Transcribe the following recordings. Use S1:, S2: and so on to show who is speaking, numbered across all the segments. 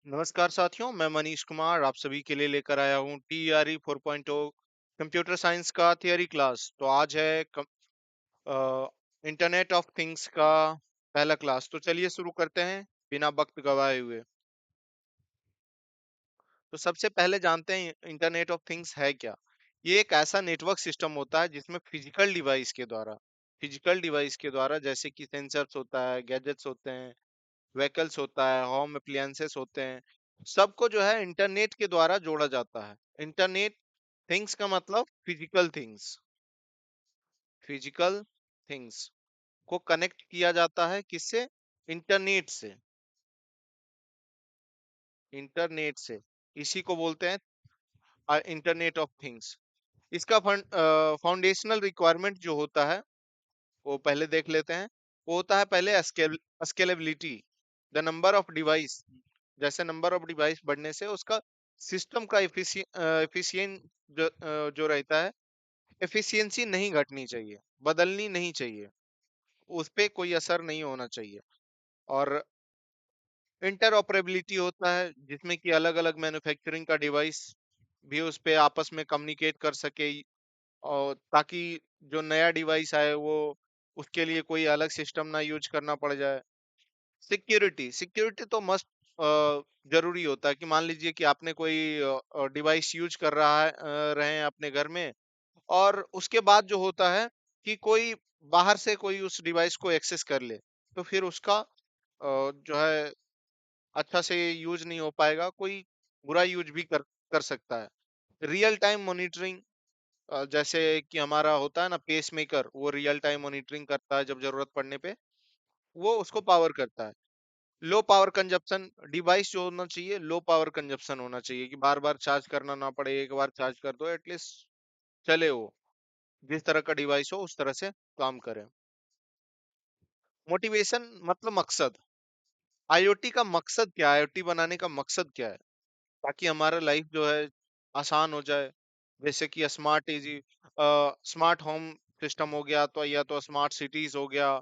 S1: नमस्कार साथियों, मैं मनीष कुमार आप सभी के लिए लेकर आया हूँ TRE 4.0 कंप्यूटर साइंस का थियरी क्लास। तो आज है इंटरनेट ऑफ थिंग्स का पहला क्लास। तो चलिए शुरू करते हैं बिना वक्त गवाए हुए। तो सबसे पहले जानते हैं इंटरनेट ऑफ थिंग्स है क्या। ये एक ऐसा नेटवर्क सिस्टम होता है जिसमें फिजिकल डिवाइस के द्वारा जैसे कि सेंसर्स होता है, गैजेट्स होते हैं, व्हीकल्स होता है, होम अप्लायंसेस होते हैं, सबको जो है इंटरनेट के द्वारा जोड़ा जाता है। इंटरनेट थिंग्स का मतलब फिजिकल थिंग्स को कनेक्ट किया जाता है किससे? इंटरनेट से। इंटरनेट से इसी को बोलते हैं इंटरनेट ऑफ थिंग्स। इसका फाउंडेशनल रिक्वायरमेंट जो होता है वो पहले देख लेते हैं। वो होता है पहले scalability. The number of device, जैसे नंबर ऑफ डिवाइस बढ़ने से उसका सिस्टम का एफिशिएंट जो रहता है, एफिशिएंसी नहीं घटनी चाहिए, बदलनी नहीं चाहिए, उस पे कोई असर नहीं होना चाहिए। और इंटरऑपरेबिलिटी होता है जिसमें कि अलग अलग मैन्युफैक्चरिंग का डिवाइस भी उस पे आपस में कम्युनिकेट कर सके, और ताकि जो नया डिवाइस आए वो उसके लिए कोई अलग सिस्टम ना यूज करना पड़ जाए। सिक्योरिटी सिक्योरिटी तो मस्ट जरूरी होता है कि मान लीजिए कि आपने कोई डिवाइस यूज कर रहे हैं अपने घर में, और उसके बाद जो होता है कि कोई बाहर से कोई उस डिवाइस को एक्सेस कर ले, तो फिर उसका जो है अच्छा से यूज नहीं हो पाएगा, कोई बुरा यूज भी कर सकता है। रियल टाइम मॉनिटरिंग, जैसे कि हमारा होता है ना पेस मेकर, वो रियल टाइम मॉनिटरिंग करता है जब जरूरत पड़ने पे वो उसको पावर करता है। लो पावर कंजप्शन डिवाइस जो होना चाहिए, लो पावर कंजप्शन होना चाहिए कि बार बार चार्ज करना ना पड़े, एक बार चार्ज कर दो एटलीस्ट चले वो, जिस तरह का डिवाइस हो उस तरह से काम करे। मोटिवेशन मतलब मकसद। आईओटी का मकसद क्या है? आईओटी बनाने का मकसद क्या है? ताकि हमारा लाइफ जो है आसान हो जाए। जैसे कि स्मार्ट होम सिस्टम हो गया, तो या तो स्मार्ट सिटीज हो गया।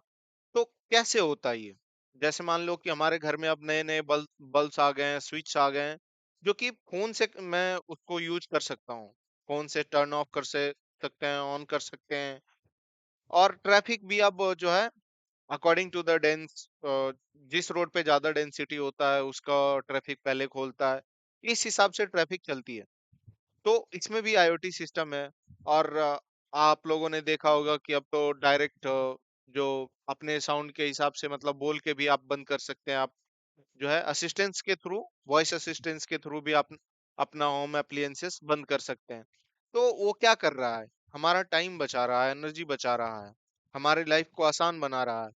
S1: तो कैसे होता है ये? जैसे मान लो कि हमारे घर में अब नए नए बल्ब्स आ गए हैं, स्विच आ गए हैं, जो कि फोन से मैं उसको यूज कर सकता हूँ। फोन से टर्न ऑफ सकते हैं, ऑन कर सकते हैं। और ट्रैफिक भी अब जो है अकॉर्डिंग टू द डेंस, जिस रोड पे ज्यादा डेंसिटी होता है उसका ट्रैफिक पहले खोलता है, इस हिसाब से ट्रैफिक चलती है। तो इसमें भी आईओटी सिस्टम है। और आप लोगों ने देखा होगा कि अब तो डायरेक्ट जो अपने साउंड के हिसाब से मतलब बोल के भी आप बंद कर सकते हैं। आप जो है असिस्टेंस के थ्रू, वॉइस असिस्टेंस के थ्रू भी आप अपना होम अप्लायंसेस बंद कर सकते हैं। तो वो क्या कर रहा है? हमारा टाइम बचा रहा है, एनर्जी बचा रहा है, हमारी लाइफ को आसान बना रहा है।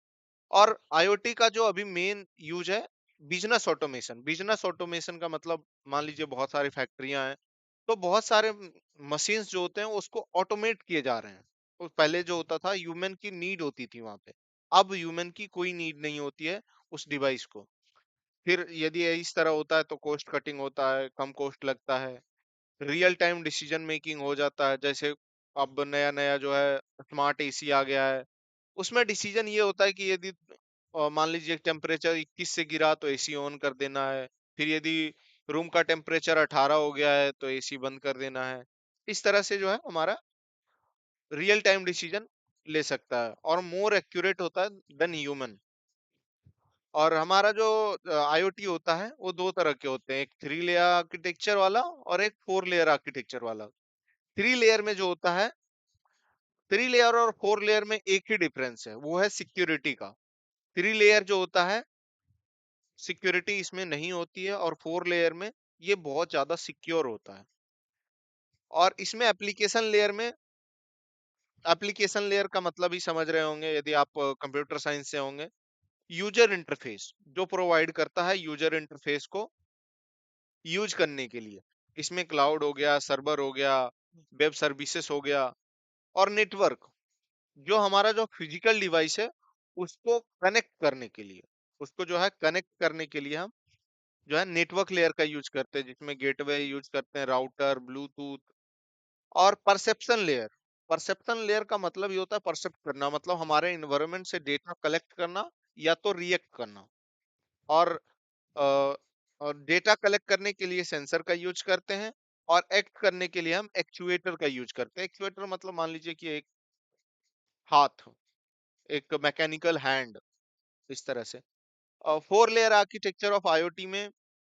S1: और आईओटी का जो अभी मेन यूज है, बिजनेस ऑटोमेशन का मतलब मान लीजिए बहुत सारी फैक्ट्रियां हैं, तो बहुत सारे मशीन्स जो होते हैं उसको ऑटोमेट किए जा रहे हैं। तो पहले जो होता था ह्यूमन की नीड होती थी वहां पे, अब ह्यूमन की कोई नीड नहीं होती है उस डिवाइस को। फिर यदि इस तरह होता है तो कॉस्ट कटिंग होता है, कम कॉस्ट लगता है, रियल टाइम डिसीजन मेकिंग हो जाता है। जैसे अब नया नया जो है स्मार्ट एसी आ गया है, उसमें डिसीजन ये होता है कि यदि मान लीजिए टेम्परेचर 21 से गिरा तो एसी ऑन कर देना है। फिर यदि रूम का टेम्परेचर 18 हो गया है तो एसी बंद कर देना है। इस तरह से जो है हमारा रियल टाइम डिसीजन ले सकता है और मोर एक्यूरेट होता है देन ह्यूमन। और हमारा जो आईओटी होता है वो दो तरह के होते हैं, एक 3 लेयर आर्किटेक्चर वाला और एक 4 लेयर आर्किटेक्चर वाला। 3 लेयर में जो होता है, 3 लेयर और 4 लेयर में एक ही डिफरेंस है, वो है सिक्योरिटी का। 3 लेयर जो होता है सिक्योरिटी इसमें नहीं होती है, और 4 लेयर में ये बहुत ज्यादा सिक्योर होता है। और इसमें एप्लीकेशन लेयर का मतलब ही समझ रहे होंगे यदि आप कंप्यूटर साइंस से होंगे। यूजर इंटरफेस जो प्रोवाइड करता है यूजर इंटरफेस को यूज करने के लिए। इसमें क्लाउड हो गया, सर्वर हो गया, वेब सर्विसेज हो गया, और नेटवर्क जो हमारा जो फिजिकल डिवाइस है उसको कनेक्ट करने के लिए, उसको जो है कनेक्ट करने के लिए हम जो है नेटवर्क लेयर का यूज करते हैं, जिसमें गेटवे यूज करते हैं, राउटर, ब्लूटूथ। और परसेप्शन लेयर का मतलब ये होता है परसेप्ट करना, मतलब हमारे इन्वायरमेंट से डेटा कलेक्ट करना या तो रिएक्ट करना। और और डेटा कलेक्ट करने के लिए सेंसर का यूज करते हैं, और एक्ट करने के लिए हम एक्चुएटर का यूज करते हैं। एक्चुएटर मतलब मान लीजिए कि एक हाथ, एक मैकेनिकल हैंड, इस तरह से। 4 लेयर आर्किटेक्चर ऑफ आईओटी में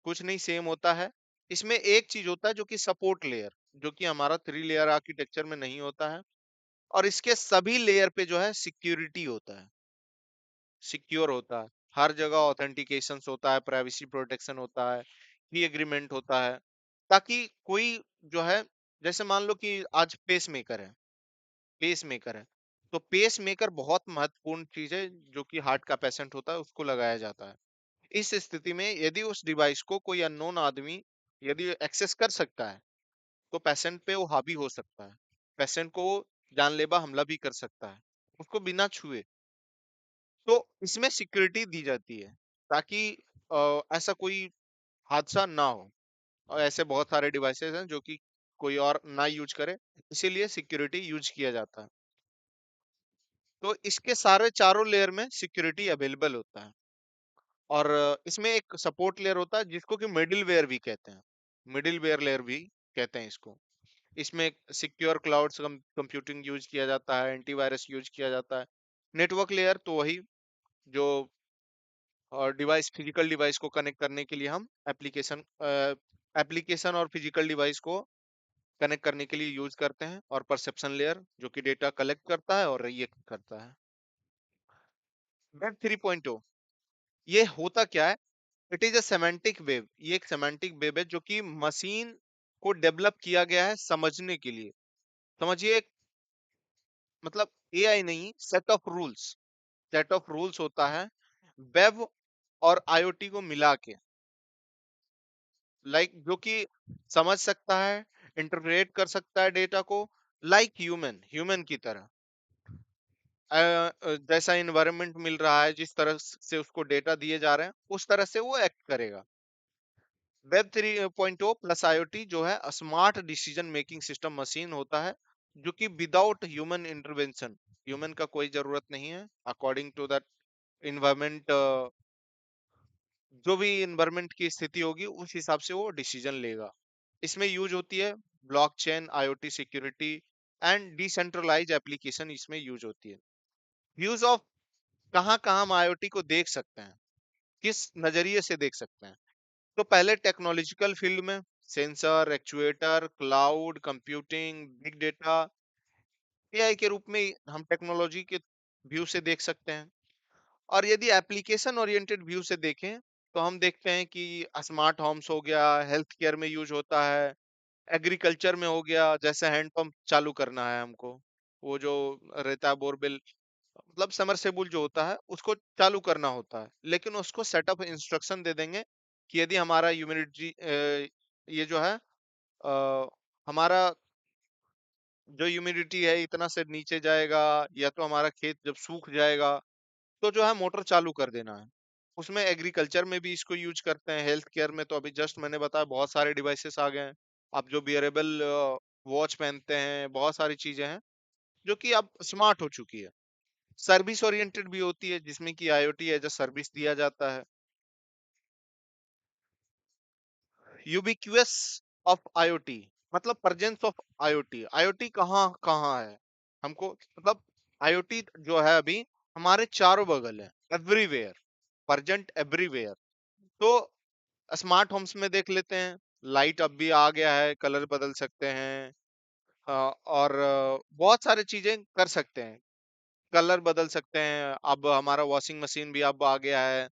S1: कुछ नहीं सेम होता है। इसमें एक चीज होता है जो कि सपोर्ट लेयर, जो कि हमारा 3 लेयर आर्किटेक्चर में नहीं होता है। और इसके सभी लेयर पे जो है सिक्योरिटी होता है, सिक्योर होता है। हर जगह ऑथेंटिकेशन होता है, प्राइवेसी प्रोटेक्शन होता है, की एग्रीमेंट होता है, ताकि कोई जो है, जैसे मान लो कि आज पेस मेकर है, पेस मेकर है, तो पेस मेकर बहुत महत्वपूर्ण चीज है, जो कि हार्ट का पेशेंट होता है उसको लगाया जाता है। इस स्थिति में यदि उस डिवाइस को कोई अननोन आदमी यदि एक्सेस कर सकता है, तो पेशेंट पे वो हावी हो सकता है, पेशेंट को वो जानलेवा हमला भी कर सकता है, उसको बिना छुए। तो इसमें सिक्योरिटी दी जाती है, ताकि ऐसा कोई हादसा ना हो। और ऐसे बहुत सारे डिवाइसेस हैं जो कि कोई और ना यूज करे, इसीलिए सिक्योरिटी यूज किया जाता है। तो इसके सारे चारों लेयर में सिक्योरिटी अवेलेबल होता है। और इसमें एक सपोर्ट लेयर होता है जिसको कि मिडिल वेयर भी कहते हैं, मिडिल वेयर लेयर भी कहते हैं इसको। इसमें सिक्योर क्लाउड कंप्यूटिंग यूज किया जाता है, एंटीवायरस यूज किया जाता है। नेटवर्क लेयर तो वही जो और डिवाइस, फिजिकल डिवाइस को कनेक्ट करने के लिए हम एप्लीकेशन और फिजिकल डिवाइस को कनेक्ट करने के लिए यूज करते हैं। और परसेप्शन लेयर जो कि डेटा कलेक्ट करता है और रिएक्ट करता है। वेब 3.0 ये होता क्या है? It is a semantic wave. ये एक सेमेंटिक वेव है जो कि मशीन को डेवलप किया गया है समझने के लिए। समझिए, मतलब एआई नहीं, set of rules, set of rules होता है वेब और आईओटी को मिला के, लाइक जो कि समझ सकता है, इंटरप्रेट कर सकता है डेटा को, लाइक ह्यूमन, ह्यूमन की तरह। जैसा इन्वायरमेंट मिल रहा है, जिस तरह से उसको डेटा दिए जा रहे हैं, उस तरह से वो एक्ट करेगा। वेब 3.0 प्लस आईओटी जो है smart decision making system machine होता है, जो कि विदाउट ह्यूमन इंटरवेंशन, ह्यूमन का कोई जरूरत नहीं है, अकॉर्डिंग टू दैट इन्वायरमेंट, जो भी इन्वायरमेंट की स्थिति होगी उस हिसाब से वो डिसीजन लेगा। इसमें यूज होती है blockchain, IoT security and decentralize application, इसमें यूज होती है। व्यूज ऑफ कहाँ कहाँ हम आईओटी को देख सकते हैं, किस नजरिए से देख सकते हैं। तो पहले टेक्नोलॉजिकल फील्ड में sensor, actuator, cloud computing, big data, AI के रूप में हम टेक्नोलॉजी के व्यू से देख सकते हैं। और यदि एप्लीकेशन ओरिएंटेड व्यू से देखें, तो हम देखते हैं कि स्मार्ट होम्स हो गया, हेल्थ केयर में यूज होता है, एग्रीकल्चर में हो गया, जैसे हैंड पंप चालू करना है हमको, वो जो रहता है बोरवेल, मतलब समरसेबुल जो होता है उसको चालू करना होता है, लेकिन उसको सेटअप इंस्ट्रक्शन दे देंगे कि यदि हमारा ह्यूमिडिटी, ये जो है हमारा जो ह्यूमिडिटी है इतना से नीचे जाएगा, या तो हमारा खेत जब सूख जाएगा, तो जो है मोटर चालू कर देना है। उसमें एग्रीकल्चर में भी इसको यूज करते हैं, हेल्थ केयर में तो अभी जस्ट मैंने बताया बहुत सारे डिवाइसेस आ गए हैं। आप जो बियरेबल वॉच पहनते हैं, बहुत सारी चीजें हैं जो कि अब स्मार्ट हो चुकी है। सर्विस ओरिएंटेड भी होती है जिसमें कि आईओटी एज अ सर्विस दिया जाता है। यूबिक्यूअस ऑफ आईओटी मतलब प्रेजेंस ऑफ आईओटी। आईओटी कहाँ कहाँ है हमको, मतलब आईओटी जो है अभी हमारे चारों बगल है, एवरीवेयर, प्रेजेंट एवरीवेयर। तो स्मार्ट होम्स में देख लेते हैं, लाइट अब भी आ गया है, कलर बदल सकते हैं, और बहुत सारी चीजें कर सकते हैं, कलर बदल सकते हैं। अब हमारा वॉशिंग मशीन भी अब आ गया है,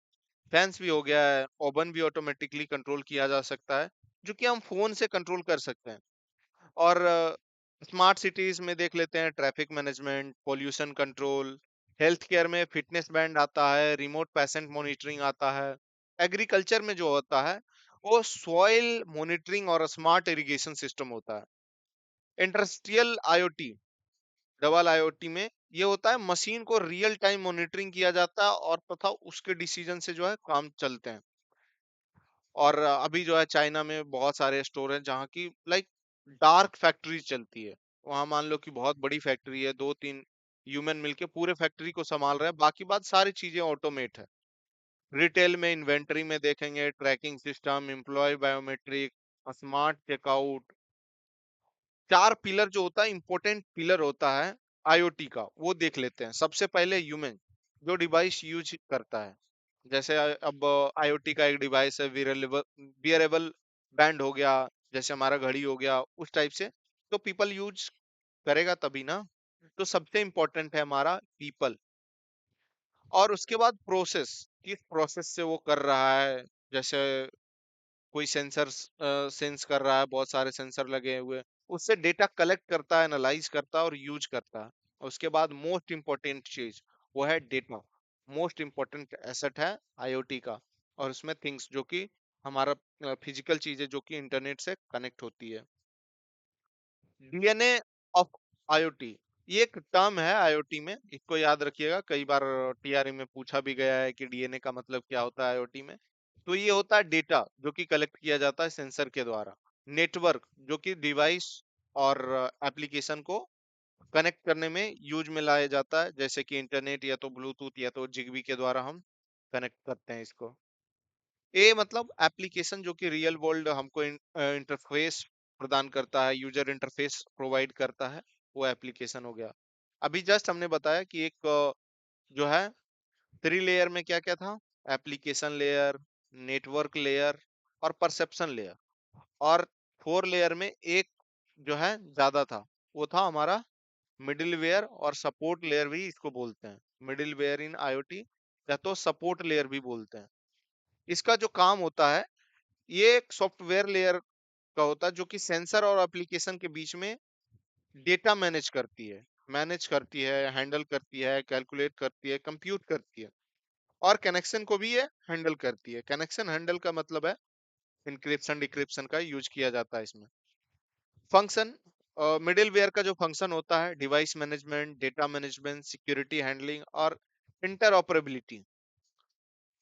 S1: फैंस भी हो गया है, ओवन भी ऑटोमेटिकली कंट्रोल किया जा सकता है, जो कि हम फोन से कंट्रोल कर सकते हैं। और स्मार्ट सिटीज में देख लेते हैं, traffic management, pollution control, health care में फिटनेस बैंड आता है, रिमोट पेशेंट मॉनिटरिंग आता है। एग्रीकल्चर में जो होता है वो सॉइल मॉनिटरिंग और स्मार्ट इरिगेशन सिस्टम होता है। इंडस्ट्रियल आईओटी, डबल आईओटी में ये होता है मशीन को रियल टाइम मॉनिटरिंग किया जाता है, और तथा उसके डिसीजन से जो है काम चलते हैं। और अभी जो है चाइना में बहुत सारे स्टोर हैं जहाँ की लाइक डार्क फैक्ट्री चलती है। वहां मान लो कि बहुत बड़ी फैक्ट्री है, 2-3 ह्यूमन मिलके पूरे फैक्ट्री को संभाल रहे हैं, बाकी बात सारी चीजें ऑटोमेट है। रिटेल में इन्वेंटरी में देखेंगे tracking system, employ biometric, smart checkout. 4 pillar जो होता है, इंपॉर्टेंट पिलर होता है आईओटी का, वो देख लेते हैं। सबसे पहले ह्यूमन, जो डिवाइस यूज करता है। जैसे अब आईओटी का एक डिवाइस है, वियरेबल वियरेबल बैंड हो गया, जैसे हमारा घड़ी हो गया, उस टाइप से। तो पीपल यूज करेगा तभी ना। तो सबसे इंपॉर्टेंट है हमारा पीपल। और उसके बाद प्रोसेस, किस प्रोसेस से वो कर रहा है। जैसे कोई सेंसर सेंस कर रहा है, बहुत सारे सेंसर लगे हुए, उससे डेटा कलेक्ट करता है, एनालाइज करता है और यूज करता है। उसके बाद मोस्ट इंपॉर्टेंट चीज वो है डेटा। मोस्ट इंपॉर्टेंट एसेट है आईओटी का। और उसमें थिंग्स जो कि हमारा फिजिकल चीजें जो कि इंटरनेट से कनेक्ट होती है। डीएनए ऑफ आईओटी, ये एक टर्म है आईओटी में, इसको याद रखिएगा। कई बार टीआरई में पूछा भी गया है कि डीएनए का मतलब क्या होता है आईओटी में। तो ये होता है डेटा जो कि कलेक्ट किया जाता है सेंसर के द्वारा। नेटवर्क, जो कि डिवाइस और एप्लीकेशन को कनेक्ट करने में यूज में लाया जाता है, जैसे कि इंटरनेट या तो ब्लूटूथ या तो जिगबी के द्वारा हम कनेक्ट करते हैं इसको। ए मतलब एप्लीकेशन, जो कि रियल वर्ल्ड हमको इंटरफेस प्रदान करता है, यूजर इंटरफेस प्रोवाइड करता है, वो एप्लीकेशन हो गया। अभी जस्ट हमने बताया कि एक जो है 3 लेयर में क्या क्या था, एप्लीकेशन लेयर, नेटवर्क लेयर और परसेप्शन लेयर। और 4 लेयर में एक जो है ज्यादा था, वो था हमारा मिडिलवेयर और सपोर्ट लेयर भी इसको बोलते हैं। मिडिलवेयर इन आईओटी या तो सपोर्ट लेयर भी बोलते हैं। इसका जो काम होता है, ये एक सॉफ्टवेयर लेयर का होता है जो कि सेंसर और एप्लीकेशन के बीच में डेटा मैनेज करती है, हैंडल करती है, कैलकुलेट करती है, कंप्यूट करती है। और कनेक्शन को भी ये हैंडल करती है। कनेक्शन हैंडल का मतलब है इंक्रिप्शन डिक्रिप्शन का यूज किया जाता है इसमें। फंक्शन, मिडिलवेयर का जो फंक्शन होता है, device management, data management, security handling और इंटरऑपरेबिलिटी।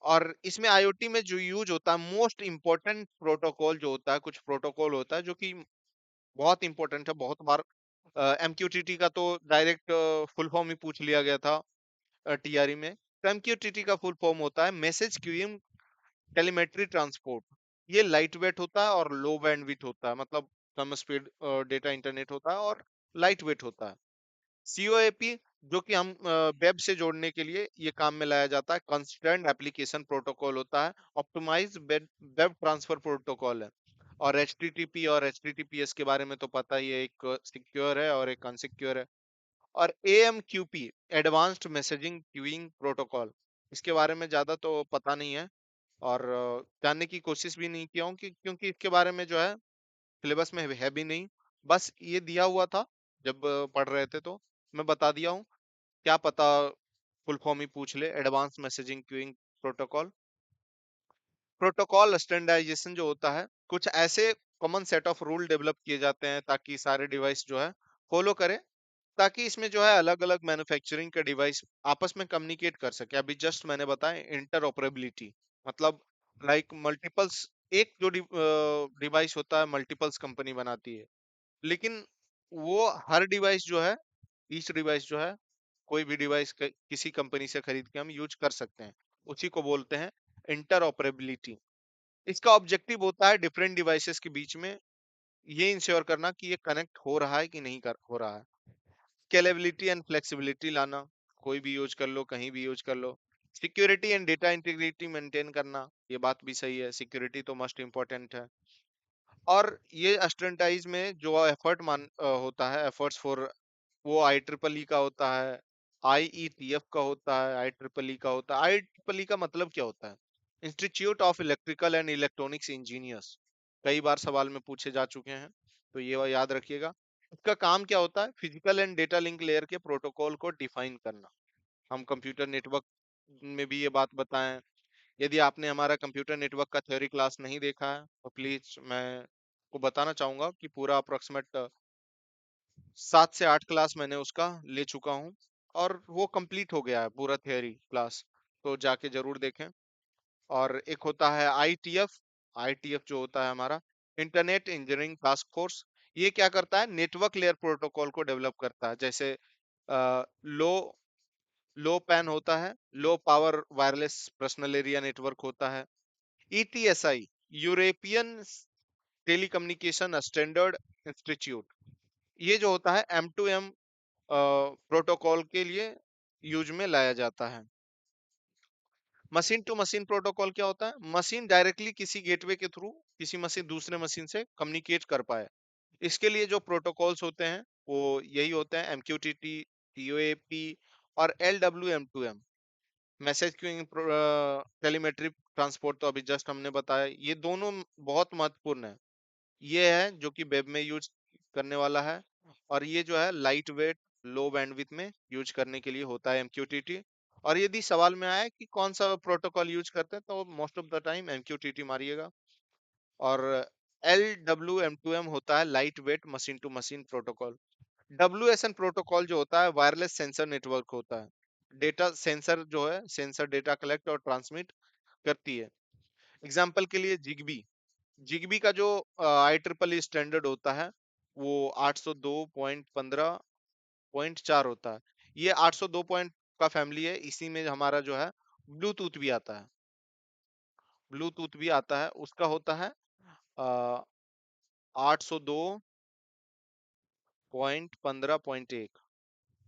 S1: और इसमें आईओटी में जो यूज होता है, मोस्ट इंपॉर्टेंट प्रोटोकॉल जो होता है, कुछ प्रोटोकॉल होता है जो कि बहुत इंपॉर्टेंट है। बहुत बार एमक्यूटीटी का तो डायरेक्ट फुल फॉर्म ही पूछ लिया गया था टीआरई में। तो एमक्यूटीटी का फुल फॉर्म होता है मैसेज क्यूइंग टेलीमेट्री ट्रांसपोर्ट। ये लाइट वेट होता है और लो बैंडविड्थ होता है, मतलब कम स्पीड डेटा इंटरनेट होता है और लाइट वेट होता है। सीओएपी, जो कि हम वेब से जोड़ने के लिए ये काम में लाया जाता है, कंसिस्टेंट एप्लीकेशन प्रोटोकॉल होता है, ऑप्टिमाइज वेब ट्रांसफर प्रोटोकॉल है। और एचटीटीपी और एचटीटीपीएस के बारे में तो पता ही है, एक सिक्योर है और एक अनसिक्योर है। और AMQP, advanced messaging queuing protocol, इसके बारे में ज्यादा तो पता नहीं है। और जानने की कोशिश भी नहीं किया हूँ क्योंकि इसके बारे में जो है सिलेबस में है भी नहीं। बस ये दिया हुआ था जब पढ़ रहे थे, तो मैं बता दिया हूँ। क्या पता फुल फॉर्म ही पूछ ले, advance messaging queuing protocol. Protocol standardization जो होता है, कुछ ऐसे common set of rule develop किए जाते हैं ताकि सारे डिवाइस जो है फॉलो करें, ताकि इसमें जो है अलग अलग मैन्युफैक्चरिंग के डिवाइस आपस में कम्युनिकेट कर सके। अभी जस्ट मैंने बताया इंटर मतलब लाइक मल्टीपल्स, एक जो डिवाइस होता है मल्टीपल्स कंपनी बनाती है, लेकिन वो हर डिवाइस जो है, ईच डिवाइस जो है, कोई भी डिवाइस किसी कंपनी से खरीद के हम यूज कर सकते हैं। उसी को बोलते हैं इंटर। इसका ऑब्जेक्टिव होता है डिफरेंट डिवाइसेस के बीच में ये इंश्योर करना कि ये कनेक्ट हो रहा है कि नहीं हो रहा है। स्केलेबिलिटी एंड फ्लेक्सिबिलिटी लाना, कोई भी यूज कर लो, कहीं भी यूज कर लो। Security and data integrity maintain करना, ये बात भी सही है, सिक्योरिटी तो मोस्ट इंपॉर्टेंट है। और ये स्टैंडर्डाइज में जो एफर्ट होता है, एफर्ट्स फॉर, वो आई ट्रिपल ई का होता है, आईईटीएफ का होता है, आई ट्रिपल ई का होता है। आई ट्रिपल ई का मतलब क्या होता है? Institute of electrical and electronics engineers. कई बार सवाल में पूछे जा चुके हैं, तो ये याद रखिएगा। इसका काम क्या होता है? Physical and data link layer के प्रोटोकॉल को डिफाइन करना। हम कंप्यूटर नेटवर्क में भी ये बात बताएं। यदि आपने हमारा कंप्यूटर नेटवर्क का थ्योरी क्लास नहीं देखा है, तो प्लीज मैं को बताना चाहूंगा कि पूरा अप्रोक्सीमेट 7 से 8 क्लास मैंने उसका ले चुका हूँ, और वो कंप्लीट हो गया है पूरा थियरी क्लास। तो जाके जरूर देखें। और एक होता है आईटीएफ। आईटीएफ जो होता है हमारा इंटरनेट इंजीनियरिंग टास्क फोर्स। ये क्या करता है? नेटवर्क लेयर प्रोटोकॉल को डेवलप करता है, जैसे लो लो पैन होता है, low power wireless personal area network होता है। ईटीएसआई, यूरोपियन टेलीकम्युनिकेशन स्टैंडर्ड इंस्टीट्यूट, ये जो होता है एम टू एम प्रोटोकॉल के लिए यूज में लाया जाता है। मशीन टू मशीन प्रोटोकॉल क्या होता है? मशीन डायरेक्टली किसी गेटवे के थ्रू किसी मशीन दूसरे मशीन से कम्युनिकेट कर पाए, इसके लिए जो प्रोटोकॉल्स होते हैं वो यही होते हैं: एमक्यूटीटी, टीओएपी और एलडब्ल्यूएम2एम। मैसेज क्यूइंग, टेलीमेट्री ट्रांसपोर्ट तो अभी जस्ट हमने बताया, ये दोनों बहुत महत्वपूर्ण है। ये है जो कि वेब में यूज करने वाला है, और ये जो है लाइट वेट, लो बैंडविड्थ में यूज करने के लिए होता है एमक्यूटीटी। और यदि सवाल में आया कि कौन सा प्रोटोकॉल यूज करते हैं, तो most of the time MQTT मारिएगा। और L W M to M होता है light weight machine to machine protocol. W S N protocol जो होता है वायरलेस सेंसर नेटवर्क होता है। डेटा सेंसर जो है, सेंसर डेटा कलेक्ट और ट्रांसमिट करती है। एग्जाम्पल के लिए जिगबी, जिगबी का जो आई ट्रिपल स्टैंडर्ड होता है वो 802.15.4 होता है। ये 802 पॉइंट का फैमिली है, इसी में हमारा जो है ब्लूटूथ भी आता है। ब्लूटूथ भी आता है, उसका होता है 802.15.1।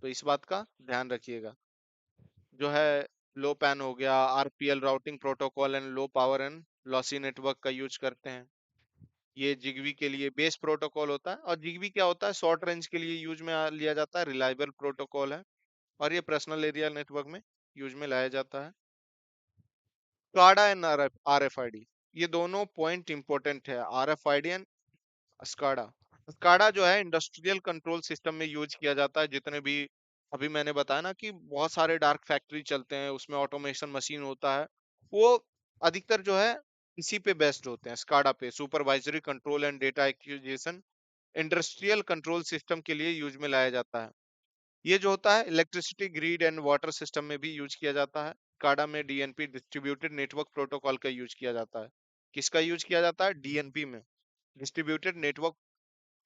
S1: तो इस बात का ध्यान रखिएगा। जो है लो पैन हो गया, RPL routing protocol and low power and lossy network का यूज करते हैं। ये जिगबी के लिए बेस प्रोटोकॉल होता है। और जिगबी क्या होता है? शॉर्ट रेंज के लिए यूज में लिया जाता है, रिलायबल प्रोटोकॉल है, और ये पर्सनल एरिया नेटवर्क में यूज में लाया जाता है। स्काडा एंड आरएफआईडी, ये दोनों पॉइंट इंपॉर्टेंट है, आरएफआईडी एंड स्काडा। स्काडा जो है इंडस्ट्रियल कंट्रोल सिस्टम में यूज किया जाता है। जितने भी अभी मैंने बताया ना कि बहुत सारे डार्क फैक्ट्री चलते हैं, उसमें ऑटोमेशन मशीन होता है, वो अधिकतर जो है इसी पे बेस्ड होते हैं, स्काडा पे। Supervisory control and data acquisition industrial control system के लिए यूज में लाया जाता है। ये जो होता है electricity grid and water system में भी यूज किया जाता है। स्काडा में डीएनपी, डिस्ट्रीब्यूटेड नेटवर्क प्रोटोकॉल का यूज किया जाता है। किसका यूज किया जाता है? डीएनपी में, डिस्ट्रीब्यूटेड नेटवर्क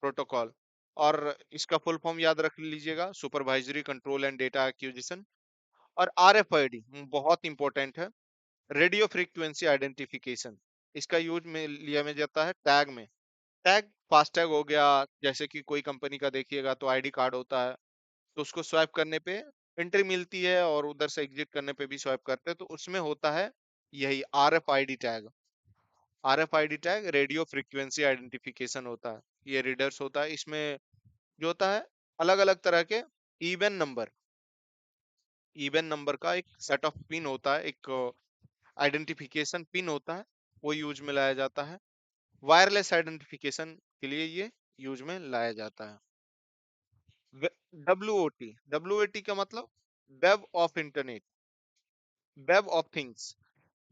S1: प्रोटोकॉल। और इसका फुल फॉर्म याद रख लीजिएगा, supervisory control and data acquisition. और आरएफआईडी बहुत इंपॉर्टेंट है, रेडियो फ्रीक्वेंसी आइडेंटिफिकेशन। इसका यूज में लिया में जाता है टैग में। टैग, फास्टैग हो गया, जैसे कि कोई कंपनी का देखिएगा तो आईडी कार्ड होता है, तो उसको स्वाइप करने पे एंट्री मिलती है, और उधर से एग्जिट करने पे भी स्वाइप करते हैं, तो उसमें होता है यही RFID tag. RFID tag radio frequency identification होता है। ये रीडर्स होता है, इसमें जो होता है अलग अलग तरह के इवन नंबर, इवन नंबर का एक सेट ऑफ पिन होता है, एक आइडेंटिफिकेशन पिन होता है, वो यूज में लाया जाता है। वायरलेस आइडेंटिफिकेशन के लिए ये यूज में लाया जाता है। डब्ल्यूओटी, डब्ल्यूओटी का मतलब web of internet, web of things.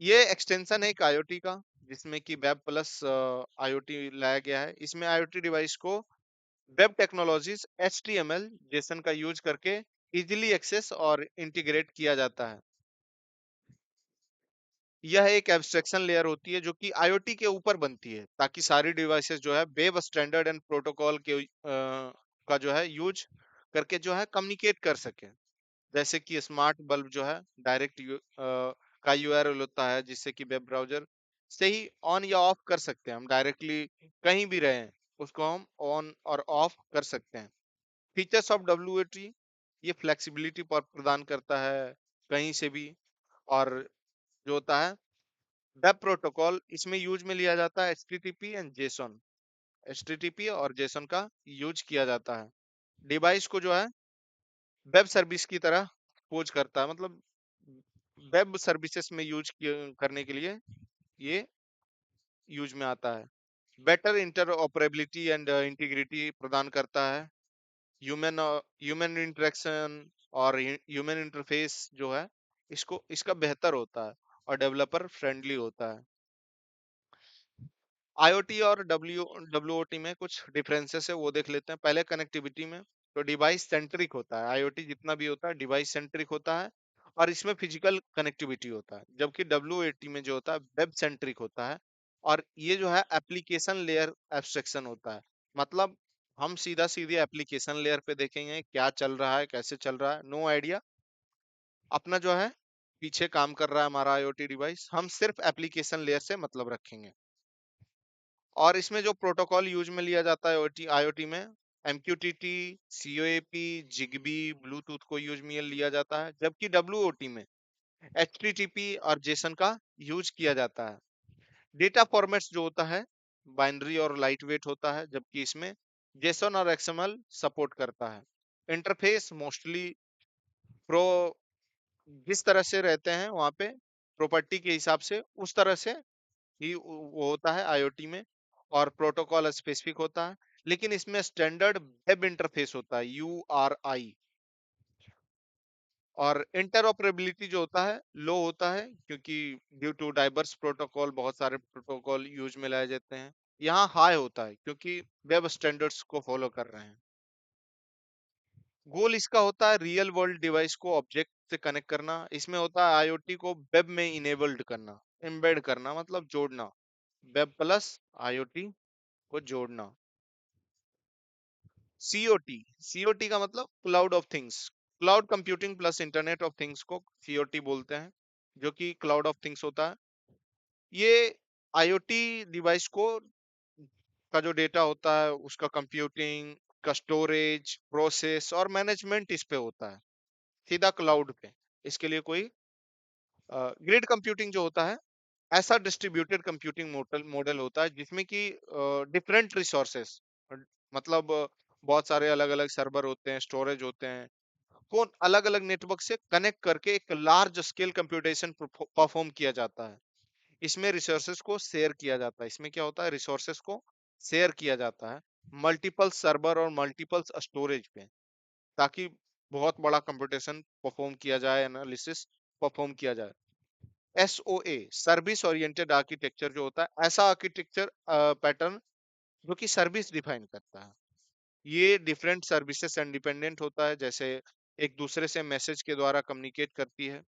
S1: ये एक्सटेंशन है एक आईओटी का, जिसमें कि वेब प्लस आईओटी लाया गया है। इसमें आईओटी डिवाइस को वेब टेक्नोलॉजीज एचटीएमएल जेसन का यूज करके इजीली एक्सेस और इंटीग्रेट किया जाता है। यह एक एब्स्ट्रैक्शन लेयर होती है जो कि आईओटी के ऊपर बनती है, ताकि सारी डिवाइसेस जो है वेब स्टैंडर्ड एंड प्रोटोकॉल के का जो है यूज करके जो है कम्युनिकेट कर सके। जैसे कि स्मार्ट बल्ब जो है डायरेक्ट का यूआरएल होता है, जिससे कि वेब ब्राउजर से ही ऑन या ऑफ कर सकते हैं, हम डायरेक्टली कहीं भी रहें उसको हम ऑन और ऑफ कर सकते हैं। फीचर्स ऑफ डब्ल्यूएटी, ये फ्लेक्सिबिलिटी पर प्रदान करता है कहीं से भी। और जो होता है वेब प्रोटोकॉल, इसमें यूज में लिया जाता है एचटीटीपी एंड जेसन। एचटीटीपी और जेसन का यूज किया जाता है। डिवाइस को जो है वेब सर्विस की तरह खोज करता है, मतलब वेब सर्विसेज में यूज करने के लिए ये यूज में आता है। बेटर इंटरऑपरेबिलिटी एंड इंटीग्रिटी प्रदान करता है। ह्यूमन ह्यूमन इंटरेक्शन और ह्यूमन इंटरफेस जो है इसको इसका बेहतर होता है, और डेवलपर फ्रेंडली होता है। आईओटी और डब्ल्यूओटी में कुछ डिफरेंसेस है, वो देख लेते हैं। पहले कनेक्टिविटी में, तो डिवाइस सेंट्रिक होता है, आईओटी जितना भी होता है डिवाइस सेंट्रिक होता है, और इसमें फिजिकल कनेक्टिविटी होता है। जबकि डब्ल्यूएटी में जो होता है वेब सेंट्रिक होता है, और ये जो है एप्लीकेशन लेयर एब्स्ट्रैक्शन होता है। मतलब हम सीधा सीधे एप्लीकेशन लेयर पे देखेंगे क्या चल रहा है, कैसे चल रहा है, नो आइडिया। अपना जो है पीछे काम कर रहा है हमारा आईओटी डिवाइस, हम सिर्फ एप्लीकेशन लेयर से मतलब रखेंगे। और इसमें जो प्रोटोकॉल यूज में लिया जाता है आईओटी में, MQTT, COAP, जिगबी, ब्लूटूथ को यूज में लिया जाता है, जबकि WOT में HTTP और जेसन का यूज किया जाता है। डेटा फॉर्मेट्स जो होता है बाइनरी और लाइट वेट होता है, जबकि इसमें जेसन और XML सपोर्ट करता है। इंटरफेस मोस्टली प्रो जिस तरह से रहते हैं वहां पे प्रॉपर्टी के हिसाब से, उस तरह से ही वो होता है आईओटी में। और प्रोटोकॉल स्पेसिफिक होता है, लेकिन इसमें स्टैंडर्ड वेब इंटरफेस होता है, URI। और इंटरऑपरेबिलिटी जो होता है लो होता है, क्योंकि ड्यू टू डाइवर्स प्रोटोकॉल बहुत सारे प्रोटोकॉल यूज में लाए जाते हैं। यहाँ हाई होता है क्योंकि वेब स्टैंडर्ड्स को फॉलो कर रहे हैं। गोल इसका होता है रियल वर्ल्ड डिवाइस को ऑब्जेक्ट से कनेक्ट करना। इसमें होता है आईओटी को वेब में इनेबल्ड करना, एम्बेड करना मतलब जोड़ना, वेब प्लस आईओटी को जोड़ना। सीओटी, सीओटी का मतलब cloud of things, cloud computing plus internet of things को सीओटी बोलते हैं, जो कि क्लाउड ऑफ थिंग्स होता है। ये आईओटी डिवाइस को का जो डेटा होता है उसका कंप्यूटिंग, का स्टोरेज, प्रोसेस और मैनेजमेंट इस पे होता है, सीधा क्लाउड पे। इसके लिए कोई ग्रिड कंप्यूटिंग जो होता है, ऐसा डिस्ट्रीब्यूटेड कंप्यूटिंग मॉडल मॉडल होता है जिसमें कि डिफरेंट रिसोर्सेस, मतलब बहुत सारे अलग अलग सर्वर होते हैं, स्टोरेज होते हैं, को अलग अलग नेटवर्क से कनेक्ट करके एक लार्ज स्केल कंप्यूटेशन परफॉर्म किया जाता है। इसमें रिसोर्सेस को शेयर किया जाता है। इसमें क्या होता है, रिसोर्सेस को शेयर किया जाता है मल्टीपल सर्वर और मल्टीपल स्टोरेज पे, ताकि बहुत बड़ा कंप्यूटेशन परफॉर्म किया जाए, एनालिसिस परफॉर्म किया जाए। SOA, सर्विस ओरिएंटेड आर्किटेक्चर जो होता है, ऐसा आर्किटेक्चर पैटर्न जो कि सर्विस डिफाइन करता है। ये डिफरेंट सर्विसेज इंडिपेंडेंट होता है, जैसे एक दूसरे से मैसेज के द्वारा कम्युनिकेट करती है।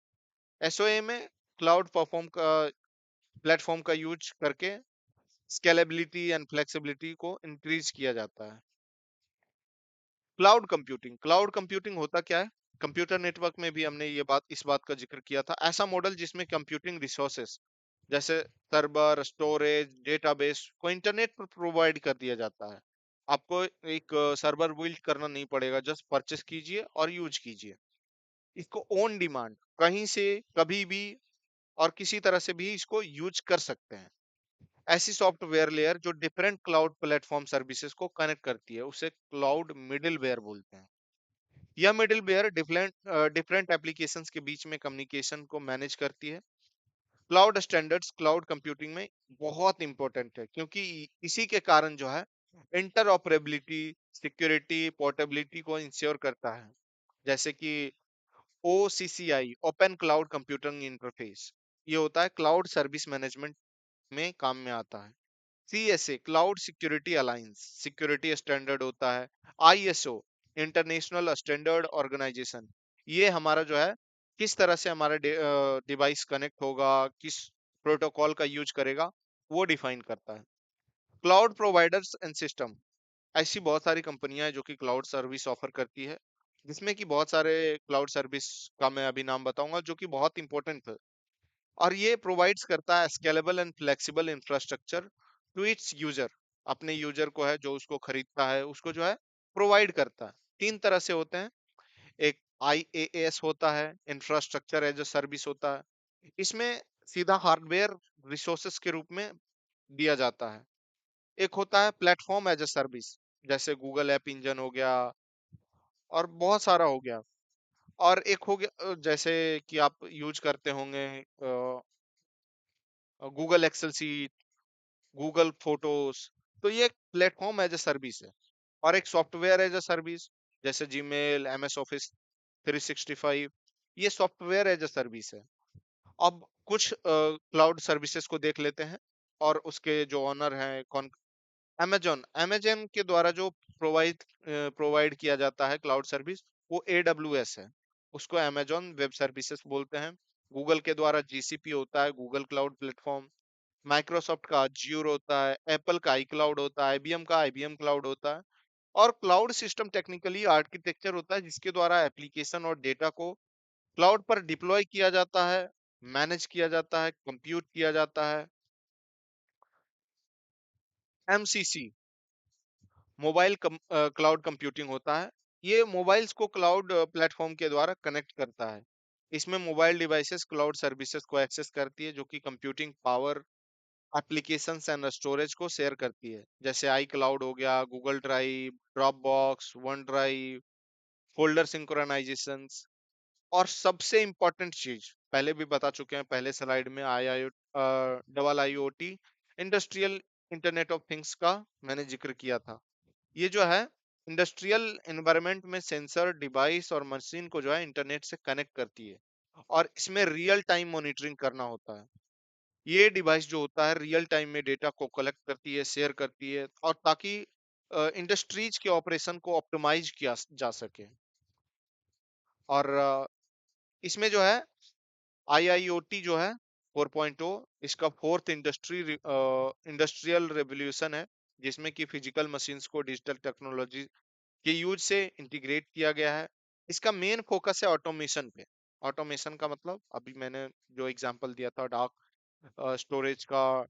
S1: SOA में क्लाउड परफॉर्म का प्लेटफॉर्म का यूज करके स्केलेबिलिटी एंड फ्लेक्सिबिलिटी को इंक्रीज किया जाता है। क्लाउड कंप्यूटिंग, क्लाउड कंप्यूटिंग होता क्या है? कंप्यूटर नेटवर्क में भी हमने ये बात इस बात का जिक्र किया था, ऐसा मॉडल जिसमें कंप्यूटिंग रिसोर्सेस जैसे सर्वर, स्टोरेज, डेटाबेस को इंटरनेट पर प्रोवाइड कर दिया जाता है। आपको एक सर्वर बिल्ड करना नहीं पड़ेगा, जस्ट परचेस कीजिए और यूज कीजिए। इसको ऑन डिमांड कहीं से कभी भी और किसी तरह से भी इसको यूज कर सकते हैं। ऐसी सॉफ्टवेयर लेयर जो डिफरेंट क्लाउड प्लेटफॉर्म सर्विसेज को कनेक्ट करती है, उसे क्लाउड मिडिलवेयर बोलते हैं। यह मिडिलवेयर डिफरेंट डिफरेंट एप्लीकेशंस के बीच में कम्युनिकेशन को मैनेज करती है। क्लाउड स्टैंडर्ड्स क्लाउड कंप्यूटिंग में बहुत इंपॉर्टेंट है, क्योंकि इसी के कारण जो है इंटरऑपरेबिलिटी, सिक्योरिटी, पोर्टेबिलिटी को इंश्योर करता है। जैसे कि OCCI, open cloud computing interface, ये होता है क्लाउड सर्विस मैनेजमेंट में काम में आता है। CSA, cloud security alliance, security standard होता है। ISO, इंटरनेशनल स्टैंडर्ड ऑर्गेनाइजेशन, ये हमारा जो है किस तरह से हमारा डिवाइस कनेक्ट होगा, किस प्रोटोकॉल का यूज करेगा, वो डिफाइन करता है। क्लाउड प्रोवाइडर्स एंड सिस्टम, ऐसी बहुत सारी कंपनियां हैं जो कि क्लाउड सर्विस ऑफर करती है, जिसमें कि बहुत सारे क्लाउड सर्विस का मैं अभी नाम बताऊंगा जो कि बहुत इंपॉर्टेंट है। और ये प्रोवाइड्स करता है scalable and flexible infrastructure to its user, अपने यूजर को है जो उसको खरीदता है उसको जो है प्रोवाइड करता है। तीन तरह से होते हैं, एक IaaS होता है, इंफ्रास्ट्रक्चर एज अ सर्विस होता है। इसमें सीधा हार्डवेयर रिसोर्सेस के रूप में दिया जाता है। एक होता है प्लेटफॉर्म एज अ सर्विस, जैसे गूगल ऐप इंजन हो गया और बहुत सारा हो गया। और एक हो गया जैसे कि आप यूज करते होंगे Google Excel sheet, Google photos, तो ये एक प्लेटफॉर्म एज ए सर्विस है। और एक सॉफ्टवेयर एज ए सर्विस, जैसे जीमेल, MS ऑफिस 365, ये सॉफ्टवेयर एज ए सर्विस है। अब कुछ क्लाउड सर्विसेज को देख लेते हैं और उसके जो ऑनर हैं कौन। अमेजोन, अमेजोन के द्वारा जो प्रोवाइड किया जाता है क्लाउड सर्विस, वो AWS है, उसको अमेजोन वेब सर्विसेज बोलते हैं। गूगल के द्वारा GCP होता है, गूगल क्लाउड प्लेटफॉर्म। माइक्रोसॉफ्ट का Azure होता है, एप्पल का iCloud होता है, IBM का IBM क्लाउड होता है। और क्लाउड सिस्टम टेक्निकली आर्किटेक्चर होता है जिसके द्वारा एप्लीकेशन और डेटा को क्लाउड पर डिप्लॉय किया जाता है, मैनेज किया जाता है, कंप्यूट किया जाता है। एमसीसी मोबाइल क्लाउड कंप्यूटिंग होता है। ये मोबाइल्स को क्लाउड प्लेटफॉर्म के द्वारा कनेक्ट करता है। इसमें मोबाइल डिवाइसेस क्लाउड सर्विसेज को एक्सेस करती है, जो कि computing power, applications and storage को शेयर करती है। जैसे आई क्लाउड हो गया, Google Drive, Dropbox, OneDrive, folder synchronisations. और सबसे इंपॉर्टेंट चीज पहले भी बता चुके हैं पहले स्लाइड में, double IoT, industrial internet of things का मैंने जिक्र किया था। ये जो है इंडस्ट्रियल एनवायरनमेंट में सेंसर, डिवाइस और मशीन को जो है इंटरनेट से कनेक्ट करती है, और इसमें रियल टाइम मॉनिटरिंग करना होता है। ये डिवाइस जो होता है रियल टाइम में डेटा को कलेक्ट करती है, शेयर करती है, और ताकि इंडस्ट्रीज के ऑपरेशन को ऑप्टिमाइज किया जा सके। और इसमें जो है आईआईओटी जो है 4.0, इसका फोर्थ इंडस्ट्रियल रेवोल्यूशन है, जिसमें कि फिजिकल मशीन्स को डिजिटल टेक्नोलॉजी के यूज से इंटीग्रेट किया गया है। इसका मेन फोकस है ऑटोमेशन पे। ऑटोमेशन का मतलब अभी मैंने जो एग्जांपल दिया था, डार्क स्टोरेज का,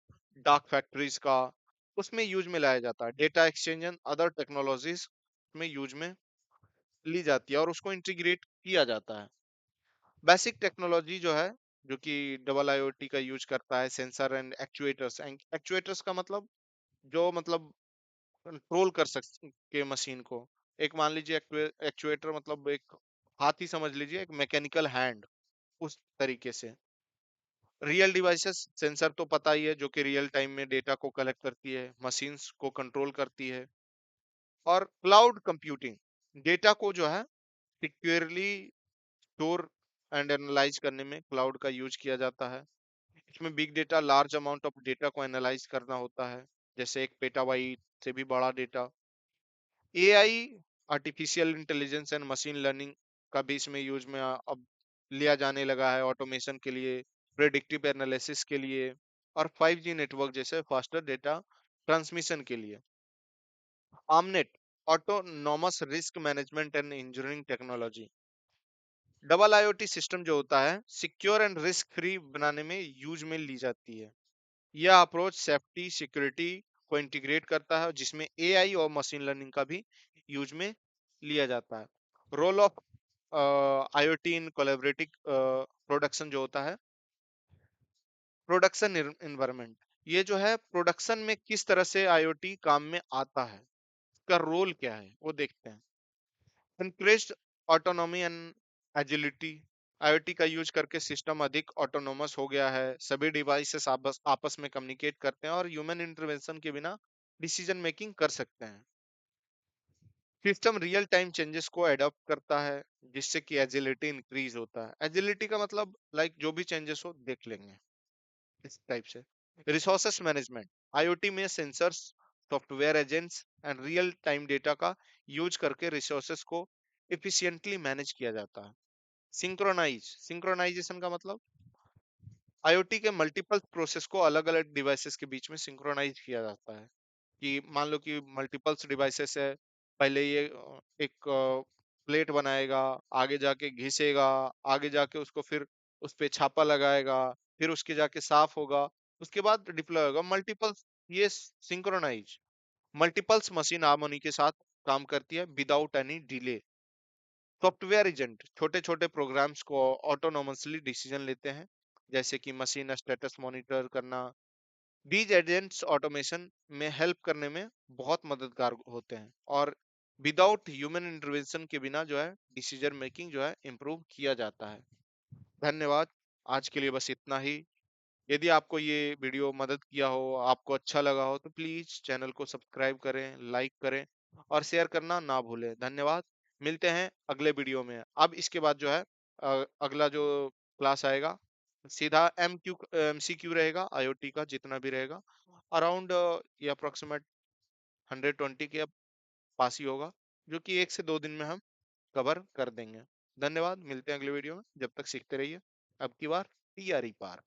S1: डार्क फैक्ट्रीज का, उसमें यूज में लाया जाता है। Data exchange and other technologies में यूज में ली जाती है और उसको इंटीग्रेट किया जाता है। बेसिक टेक्नोलॉजी जो है, जो कि डबल आईओटी का यूज करता है, सेंसर एंड एक्चुएटर्स। एक्चुएटर्स का मतलब जो मतलब कंट्रोल कर सके मशीन को। एक मान लीजिए एक्चुएटर मतलब एक हाथ ही समझ लीजिए, एक मैकेनिकल हैंड, उस तरीके से। रियल डिवाइसेस, सेंसर तो पता ही है, जो कि रियल टाइम में डेटा को कलेक्ट करती है, मशीन्स को कंट्रोल करती है। और क्लाउड कंप्यूटिंग, डेटा को जो है सिक्योरली स्टोर एंड एनालाइज करने में क्लाउड का यूज किया जाता है। इसमें big data, large amount of data को एनालाइज करना होता है, जैसे 1 पेटाबाइट से भी बड़ा data. AI, artificial intelligence and machine learning का भी इसमें यूज में अब लिया जाने लगा है, ऑटोमेशन के लिए, प्रेडिक्टिव एनालिसिस के लिए, और 5G नेटवर्क जैसे फास्टर डेटा ट्रांसमिशन के लिए। आमनेट, autonomous risk management and engineering technology. Double IoT system जो होता है सिक्योर एंड रिस्क फ्री बनाने में यूज में ली जाती है। यह अप्रोच सेफ्टी, सिक्योरिटी को इंटीग्रेट करता है, जिसमें एआई और मशीन लर्निंग का भी यूज में लिया जाता है। Role of IoT in collaborative production जो होता है, प्रोडक्शन एनवायरनमेंट। ये जो है प्रोडक्शन में किस तरह से आईओटी काम में आता है, इसका रोल क्या है, वो देखते हैं। Increased autonomy and agility, IoT का यूज करके सिस्टम अधिक ऑटोनोमस हो गया है। सभी डिवाइसेस आपस आपस में कम्युनिकेट करते हैं और ह्यूमन इंटरवेंशन के बिना डिसीजन मेकिंग कर सकते हैं। सिस्टम रियल टाइम चेंजेस को एडॉप्ट करता है, जिससे कि एजिलिटी इंक्रीज होता है। एजिलिटी का मतलब लाइक जो भी चेंजेस हो देख लेंगे, इस टाइप से। रिसोर्सेस मैनेजमेंट, आईओटी में sensors, software agents and real time data का यूज करके रिसोर्सेस को एफिशिएंटली मैनेज किया जाता है। सिंक्रोनाइजेशन का मतलब आईओटी के मल्टीपल प्रोसेस को अलग अलग डिवाइसेस के बीच में सिंक्रोनाइज किया जाता है। कि मान लो कि मल्टीपल्स डिवाइसेस है, पहले ये एक प्लेट बनाएगा, आगे जाके घिसेगा, आगे जाके उसको फिर उस पे छापा लगाएगा, फिर उसके जाके साफ होगा, उसके बाद डिप्लॉय होगा। मल्टीपल्स, ये सिंक्रोनाइज, मल्टीपल्स मशीन हार्मोनी के साथ काम करती है without any delay. Software agent छोटे छोटे प्रोग्राम्स को ऑटोनोमसली डिसीजन लेते हैं, जैसे कि मशीन स्टेटस मॉनिटर करना। दीज एजेंट्स ऑटोमेशन में हेल्प करने में बहुत मददगार होते हैं, और विदाउट ह्यूमन इंटरवेंशन के बिना जो है डिसीजन मेकिंग जो है इम्प्रूव किया जाता है। धन्यवाद। आज के लिए बस इतना ही। यदि आपको ये वीडियो मदद किया हो, आपको अच्छा लगा हो, तो प्लीज चैनल को सब्सक्राइब करें, लाइक करें और शेयर करना ना भूलें। धन्यवाद। मिलते हैं अगले वीडियो में। अब इसके बाद जो है अगला जो क्लास आएगा, सीधा MCQ रहेगा, आईओटी का जितना भी रहेगा अराउंड ये अप्रोक्सीमेट 120 के पास ही होगा, जो कि 1 से 2 दिन में हम कवर कर देंगे। धन्यवाद। मिलते हैं अगले वीडियो में। जब तक सीखते रहिए। अब की बार TRE पार।